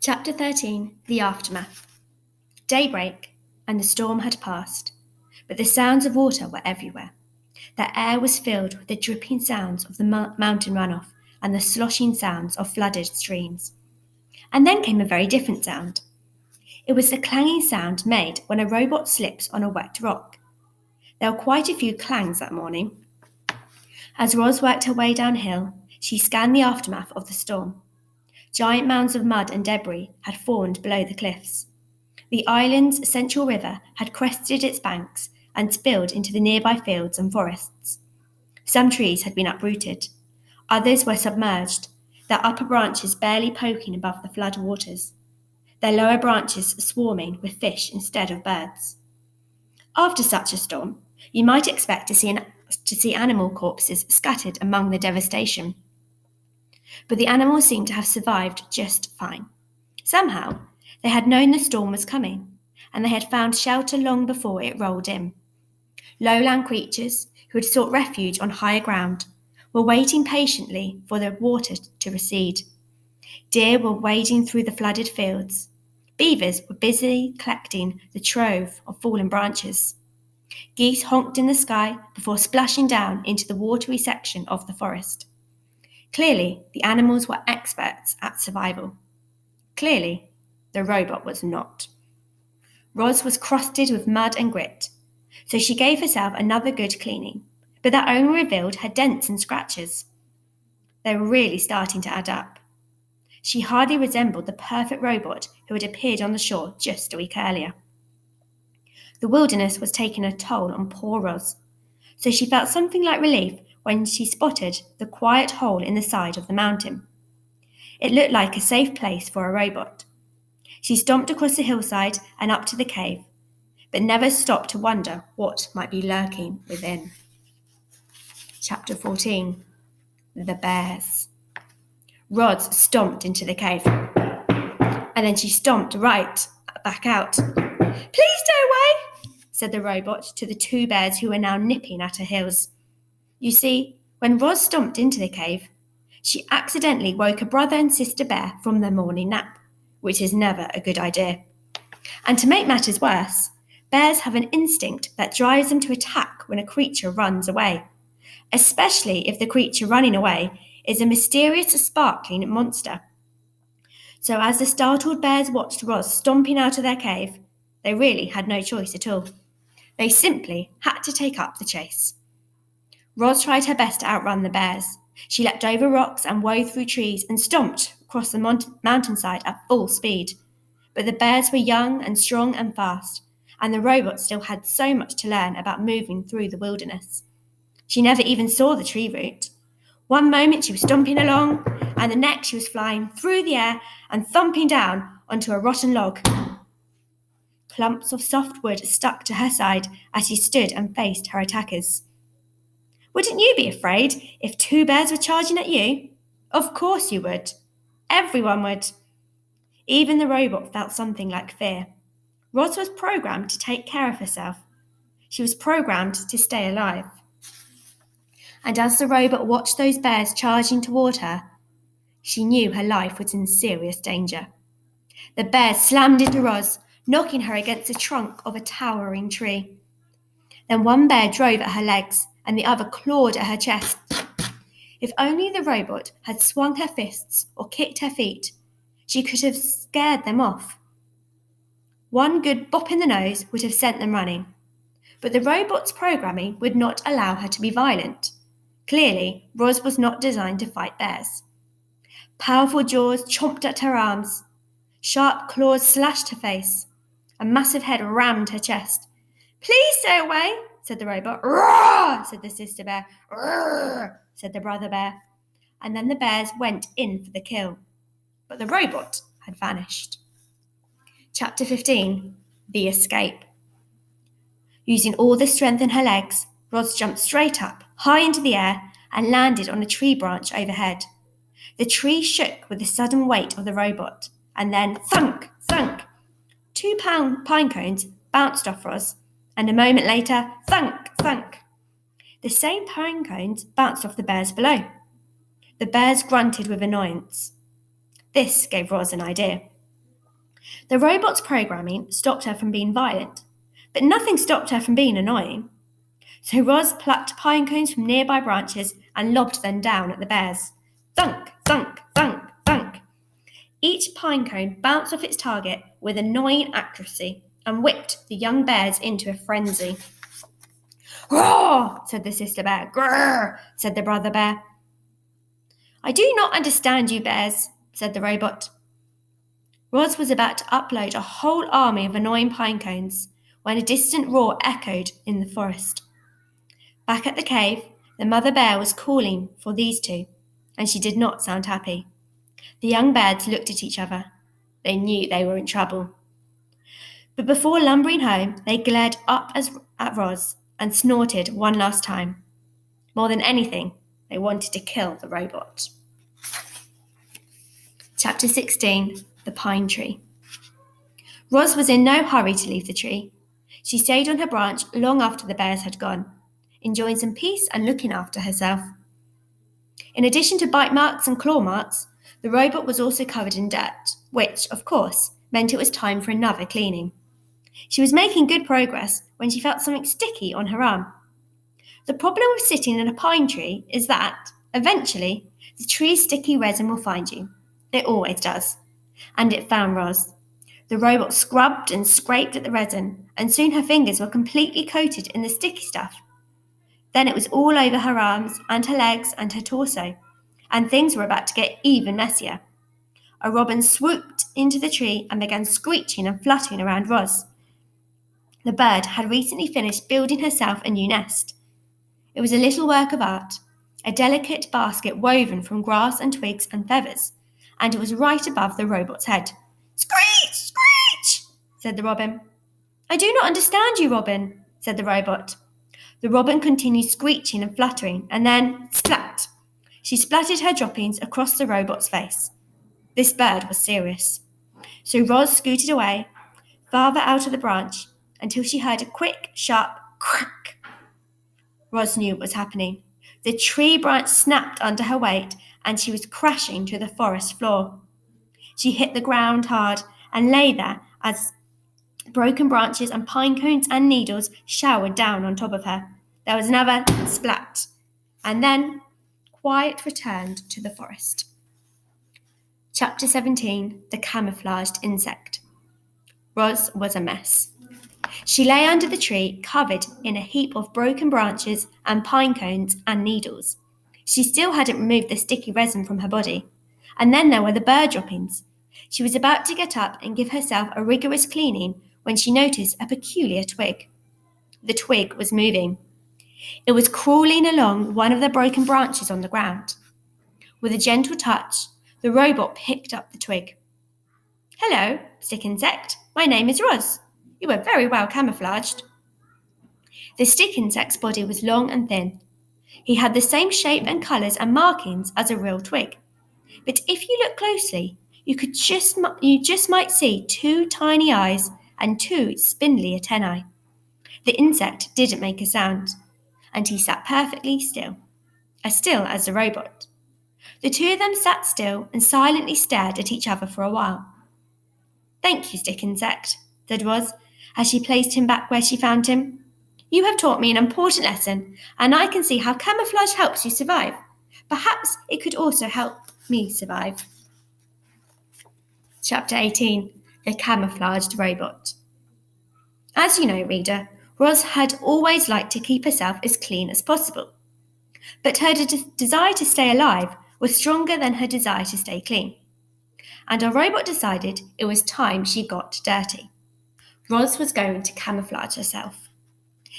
Chapter 13, The Aftermath. Daybreak, and the storm had passed, but the sounds of water were everywhere. The air was filled with the dripping sounds of the mountain runoff and the sloshing sounds of flooded streams. And then came a very different sound. It was the clanging sound made when a robot slips on a wet rock. There were quite a few clangs that morning. As Roz worked her way downhill, she scanned the aftermath of the storm. Giant mounds of mud and debris had formed below the cliffs. The island's central river had crested its banks and spilled into the nearby fields and forests. Some trees had been uprooted. Others were submerged, their upper branches barely poking above the flood waters, their lower branches swarming with fish instead of birds. After such a storm, you might expect to see animal corpses scattered among the devastation. But the animals seemed to have survived just fine. Somehow, they had known the storm was coming, and they had found shelter long before it rolled in. Lowland creatures, who had sought refuge on higher ground, were waiting patiently for the water to recede. Deer were wading through the flooded fields. Beavers were busy collecting the trove of fallen branches. Geese honked in the sky before splashing down into the watery section of the forest. Clearly, the animals were experts at survival. Clearly, the robot was not. Roz was crusted with mud and grit, so she gave herself another good cleaning, but that only revealed her dents and scratches. They were really starting to add up. She hardly resembled the perfect robot who had appeared on the shore just a week earlier. The wilderness was taking a toll on poor Roz, so she felt something like relief when she spotted the quiet hole in the side of the mountain. It looked like a safe place for a robot. She stomped across the hillside and up to the cave, but never stopped to wonder what might be lurking within. Chapter 14, The Bears. Roz stomped into the cave, and then she stomped right back out. "Please stay away," said the robot to the two bears who were now nipping at her heels. You see, when Roz stomped into the cave, she accidentally woke a brother and sister bear from their morning nap, which is never a good idea. And to make matters worse, bears have an instinct that drives them to attack when a creature runs away, especially if the creature running away is a mysterious, sparkling monster. So as the startled bears watched Roz stomping out of their cave, they really had no choice at all. They simply had to take up the chase. Roz tried her best to outrun the bears. She leapt over rocks and wove through trees and stomped across the mountainside at full speed. But the bears were young and strong and fast, and the robot still had so much to learn about moving through the wilderness. She never even saw the tree root. One moment she was stomping along, and the next she was flying through the air and thumping down onto a rotten log. Clumps of soft wood stuck to her side as she stood and faced her attackers. Wouldn't you be afraid if two bears were charging at you? Of course you would. Everyone would. Even the robot felt something like fear. Roz was programmed to take care of herself. She was programmed to stay alive. And as the robot watched those bears charging toward her, she knew her life was in serious danger. The bears slammed into Roz, knocking her against the trunk of a towering tree. Then one bear drove at her legs, and the other clawed at her chest. If only the robot had swung her fists or kicked her feet, she could have scared them off. One good bop in the nose would have sent them running. But the robot's programming would not allow her to be violent. Clearly, Roz was not designed to fight bears. Powerful jaws chomped at her arms. Sharp claws slashed her face. A massive head rammed her chest. "Please stay away," said the robot. "Roar," said the sister bear. "Roar," said the brother bear. And then the bears went in for the kill. But the robot had vanished. Chapter 15, The Escape. Using all the strength in her legs, Roz jumped straight up, high into the air, and landed on a tree branch overhead. The tree shook with the sudden weight of the robot, and then thunk, thunk. 2 pine cones bounced off Roz, and a moment later, thunk, thunk. The same pine cones bounced off the bears below. The bears grunted with annoyance. This gave Roz an idea. The robot's programming stopped her from being violent, but nothing stopped her from being annoying. So Roz plucked pine cones from nearby branches and lobbed them down at the bears. Thunk, thunk, thunk, thunk. Each pine cone bounced off its target with annoying accuracy and whipped the young bears into a frenzy. Roar, said the sister bear. Grrr, said the brother bear. I do not understand you bears, said the robot. Roz was about to upload a whole army of annoying pine cones when a distant roar echoed in the forest. Back at the cave, the mother bear was calling for these two, and she did not sound happy. The young bears looked at each other. They knew they were in trouble. But before lumbering home, they glared up at Roz and snorted one last time. More than anything, they wanted to kill the robot. Chapter 16, The Pine Tree. Roz was in no hurry to leave the tree. She stayed on her branch long after the bears had gone, enjoying some peace and looking after herself. In addition to bite marks and claw marks, the robot was also covered in dirt, which, of course, meant it was time for another cleaning. She was making good progress when she felt something sticky on her arm. The problem with sitting in a pine tree is that, eventually, the tree's sticky resin will find you. It always does. And it found Roz. The robot scrubbed and scraped at the resin, and soon her fingers were completely coated in the sticky stuff. Then it was all over her arms and her legs and her torso, and things were about to get even messier. A robin swooped into the tree and began screeching and fluttering around Roz. The bird had recently finished building herself a new nest. It was a little work of art, a delicate basket woven from grass and twigs and feathers, and it was right above the robot's head. Screech! Screech! Said the robin. I do not understand you, Robin, said the robot. The robin continued screeching and fluttering, and then, splat! She splattered her droppings across the robot's face. This bird was serious. So Roz scooted away, farther out of the branch, until she heard a quick, sharp crack. Roz knew what was happening. The tree branch snapped under her weight, and she was crashing to the forest floor. She hit the ground hard and lay there as broken branches and pine cones and needles showered down on top of her. There was another splat, and then quiet returned to the forest. Chapter 17, The Camouflaged Insect. Roz was a mess. She lay under the tree, covered in a heap of broken branches and pine cones and needles. She still hadn't removed the sticky resin from her body. And then there were the bird droppings. She was about to get up and give herself a rigorous cleaning when she noticed a peculiar twig. The twig was moving. It was crawling along one of the broken branches on the ground. With a gentle touch, the robot picked up the twig. Hello, stick insect. My name is Roz. You are very well camouflaged. The stick insect's body was long and thin. He had the same shape and colours and markings as a real twig. But if you look closely, you just might see two tiny eyes and two spindly antennae. The insect didn't make a sound, and he sat perfectly still, as still as the robot. The two of them sat still and silently stared at each other for a while. Thank you, stick insect, said Roz, as she placed him back where she found him. You have taught me an important lesson, and I can see how camouflage helps you survive. Perhaps it could also help me survive. Chapter 18, The Camouflaged Robot. As you know, reader, Roz had always liked to keep herself as clean as possible. But her desire to stay alive was stronger than her desire to stay clean. And our robot decided it was time she got dirty. Roz was going to camouflage herself.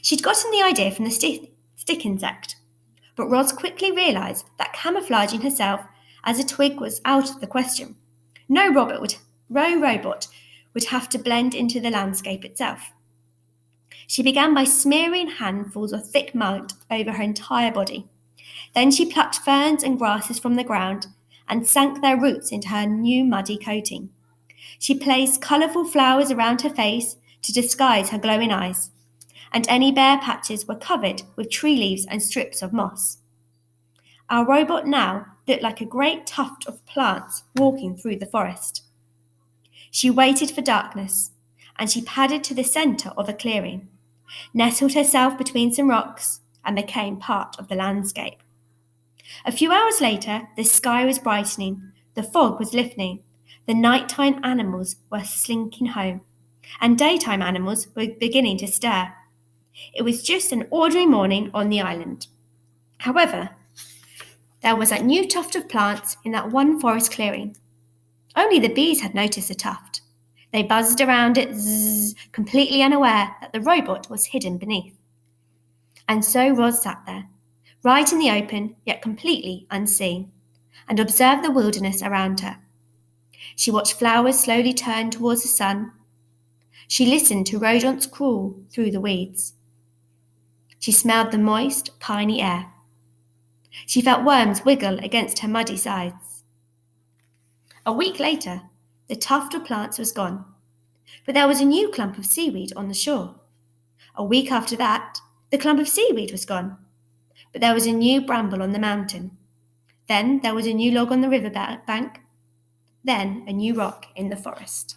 She'd gotten the idea from the stick insect, but Roz quickly realised that camouflaging herself as a twig was out of the question. No robot would have to blend into the landscape itself. She began by smearing handfuls of thick mud over her entire body. Then she plucked ferns and grasses from the ground and sank their roots into her new muddy coating. She placed colourful flowers around her face to disguise her glowing eyes, and any bare patches were covered with tree leaves and strips of moss. Our robot now looked like a great tuft of plants walking through the forest. She waited for darkness, and she padded to the centre of a clearing, nestled herself between some rocks, and became part of the landscape. A few hours later, the sky was brightening, the fog was lifting, the nighttime animals were slinking home, and daytime animals were beginning to stir. It was just an ordinary morning on the island. However, there was a new tuft of plants in that one forest clearing. Only the bees had noticed the tuft. They buzzed around it, zzz, completely unaware that the robot was hidden beneath. And so Roz sat there, right in the open, yet completely unseen, and observed the wilderness around her. She watched flowers slowly turn towards the sun. She listened to rodents crawl through the weeds. She smelled the moist, piney air. She felt worms wiggle against her muddy sides. A week later, the tuft of plants was gone, but there was a new clump of seaweed on the shore. A week after that, the clump of seaweed was gone, but there was a new bramble on the mountain. Then there was a new log on the river bank. Then a new rock in the forest.